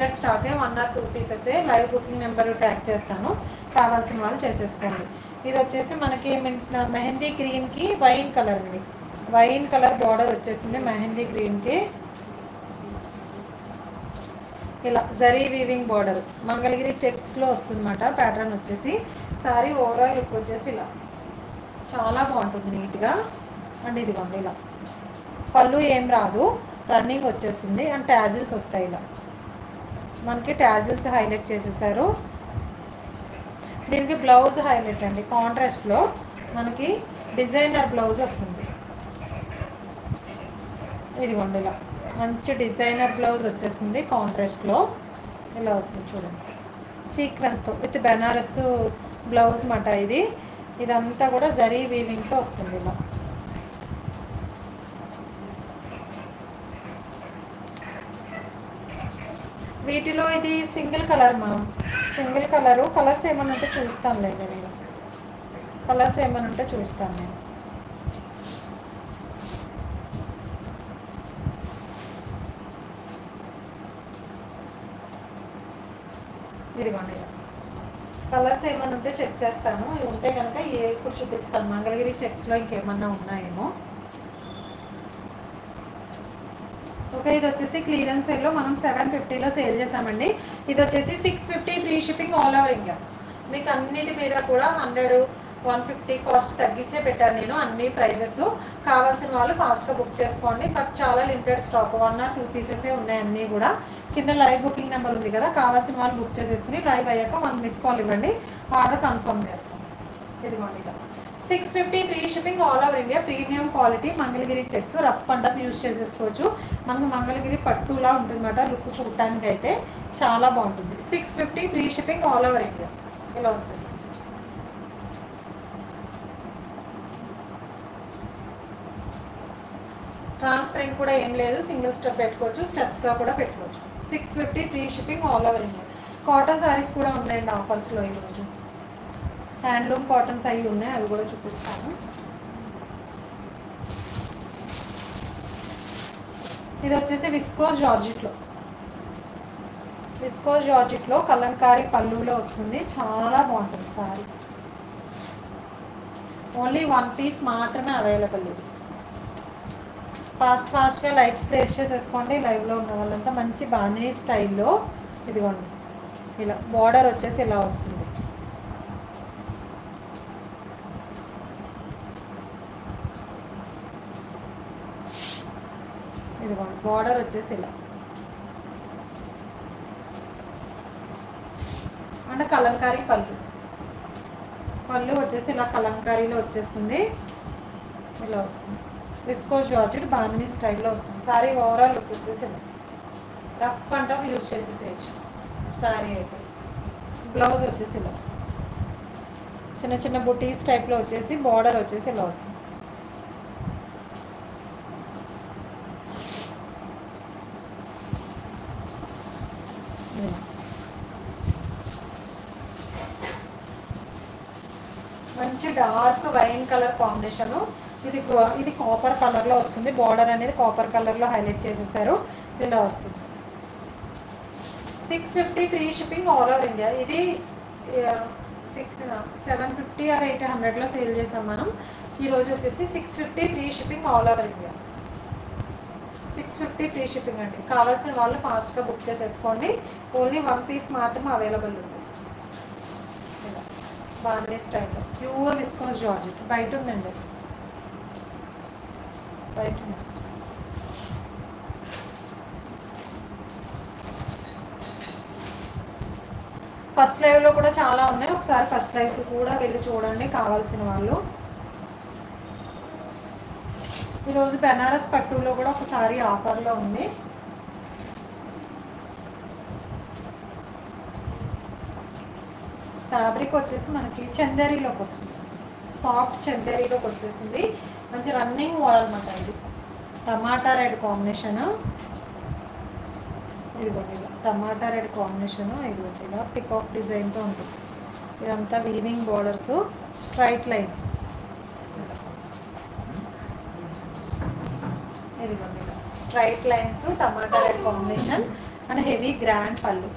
Limited స్టాకే 1 or 2 పీసెసే. Live booking number tag చేస్తాను, కావాల్సిన వాళ్ళు చేసేసుకోండి. ఇది వచ్చేసి మనకి మెహందీ గ్రీన్కి వైన్ కలర్ అండి. వైన్ కలర్ బార్డర్ వచ్చేసింది మెహందీ గ్రీన్కి. ఇలా జరీ వీవింగ్ బార్డర్ మంగళగిరి చెక్స్లో వస్తుందన్నమాట. ప్యాటర్న్ వచ్చేసి సారీ ఓవరాల్ లుక్ వచ్చేసి ఇలా చాలా బాగుంటుంది నీట్గా. అండ్ ఇదిగోండి ఇలా పళ్ళు ఏం రాదు, రన్నింగ్ వచ్చేస్తుంది. అండ్ ట్యాజిల్స్ వస్తాయి. ఇలా మనకి ట్యాజిల్స్ హైలైట్ చేసేసారు. దీనికి బ్లౌజ్ హైలైట్ అండి, కాంట్రాస్ట్లో మనకి డిజైనర్ బ్లౌజ్ వస్తుంది. ఇదిగోండి ఇలా మంచి డిజైనర్ బ్లౌజ్ వచ్చేసింది కాంట్రాస్ట్లో. ఇలా వస్తుంది చూడండి, సీక్వెన్స్తో విత్ బెనారస్ బ్లౌజ్ మాట. ఇదంతా కూడా జరీ వీవింగ్తో వస్తుంది. ఇలా వీటిలో ఇది single colour single colour. Colours ఏమన్నా ఉంటే చూస్తానులేండి నేను, కలర్స్ ఏమన్నా ఉంటే చూస్తాను నేను. ఇదిగోండి కలర్స్ ఏమన్నా ఉంటే చెక్ చేస్తాను. ఇవి ఉంటే కనుక ఇప్పుడు చూపిస్తాను. మంగళగిరి చెక్స్లో ఇంకేమన్నా ఉన్నాయేమో. ఓకే, ఇది వచ్చేసి క్లియరెన్స్ సేల్లో మనం 750లో సేల్ చేసామండి. ఇది వచ్చేసి 650 free shipping all over India. మీకు అన్నిటి మీద కూడా 100, 150 కాస్ట్ తగ్గించే పెట్టాను నేను అన్ని ప్రైజెస్. కావాల్సిన వాళ్ళు ఫాస్ట్గా బుక్ చేసుకోండి. బట్ చాలా లిమిటెడ్ స్టాక్, 1 or 2 పీసెసే ఉన్నాయి అన్నీ కూడా. కింద లైవ్ బుకింగ్ నెంబర్ ఉంది కదా, కావాల్సిన వాళ్ళు బుక్ చేసేసుకుని లైవ్ అయ్యాక 1 మిస్ కాల్ ఇవ్వండి, ఆర్డర్ కన్ఫర్మ్ చేస్తాం. ఇదిగోండి ఇలా 650 free shipping all over India. Premium quality Mangalagiri checks, rough and tough use చేసేసుకోవచ్చు. మనకు మంగళగిరి పట్టులా ఉంటుందన్నమాట. లుక్ చూడటానికి అయితే చాలా బాగుంటుంది. 650 free shipping all over India. ఇలా వచ్చేస్తుంది. ట్రాన్స్పరెంట్ కూడా ఏం లేదు, సింగిల్ స్టెప్ పెట్టుకోవచ్చు, స్టెప్స్గా కూడా పెట్టుకోవచ్చు. 650 free shipping all over India. Cotton saris కూడా ఉన్నాయండి ఆఫర్స్లో ఈరోజు. హ్యాండ్లూమ్ కాటన్స్ అవి ఉన్నాయి, అవి కూడా చూపిస్తాను. ఇది వచ్చేసి విస్కోస్ జార్జిట్లో కలంకారీ పళ్ళులో వస్తుంది. చాలా బాగుంటుంది సారీ. ఓన్లీ 1 పీస్ మాత్రమే అవైలబుల్. ఇది ఫాస్ట్గా లైట్స్ ప్లేస్ చేసేసుకోండి. లైవ్లో ఉన్న వాళ్ళంతా మంచి బాందినీ స్టైల్లో. ఇదిగోండి ఇలా బార్డర్ వచ్చేసి ఇలా వస్తుంది. ఇదిగోండి బార్డర్ వచ్చేసి ఇలా. అంటే కలంకారీ పళ్ళు వచ్చేసి ఇలా కలంకారీలో వచ్చేస్తుంది. ఇలా వస్తుంది. విస్కోస్ జార్జెట్ బాందినీ స్టైల్లో వస్తుంది. సారీ ఓవరాల్ లుక్ వచ్చేసి ఇలా రఫ్ అండ్ టఫ్ యూజ్ చేసేసేయచ్చు సారీ అయితే. బ్లౌజ్ వచ్చేసి ఇలా చిన్న చిన్న బుటీస్ టైప్లో వచ్చేసి బార్డర్ వచ్చేసి ఇలా వస్తుంది. మంచి డార్క్ వైన్ కలర్ కాంబినేషను. ఇది కాపర్ కలర్లో వస్తుంది. బార్డర్ అనేది కాపర్ కలర్లో హైలైట్ చేసేసారు. ఇలా వస్తుంది. 650 free shipping all over India. ఇది 750 or 800లో సేల్ చేసాం మనం. ఈరోజు వచ్చేసి 650 free shipping all over India. 650 free shipping అండి. కావాల్సిన వాళ్ళు ఫాస్ట్గా బుక్ చేసేసుకోండి. ఓన్లీ 1 పీస్ మాత్రమే అవైలబుల్ ఉంది. ఇలా బాందినీ స్టైల్లో ప్యూర్ విస్కోస్ జార్జెట్. బయట ఉందండి, బయట ఉంది. ఫస్ట్ లైవ్లో కూడా చాలా ఉన్నాయి. ఒకసారి ఫస్ట్ లైవ్ కూడా వెళ్ళి చూడండి కావాల్సిన వాళ్ళు. ఈరోజు బెనారస్ పట్టులో కూడా ఒకసారి ఆఫర్లో ఉంది. ఫ్యాబ్రిక్ వచ్చేసి మనకి చందేరీలోకి వస్తుంది. సాఫ్ట్ చందేరీలోకి వచ్చేసింది. మంచి రన్నింగ్ మోడల్ అన్నమాట. ఇది టమాటా రెడ్ కాంబినేషన్. ఇదిగోండి ఇలా టమాటా రెడ్ కాంబినేషన్. ఇదిగోండి ఇలా పికాక్ డిజైన్తో ఉంటుంది. ఇదంతా వీవింగ్ బార్డర్స్, స్ట్రైట్ లైన్స్. ఇదిగోండి ఇలా straight lines, tomato red combination. And heavy grand పళ్ళు.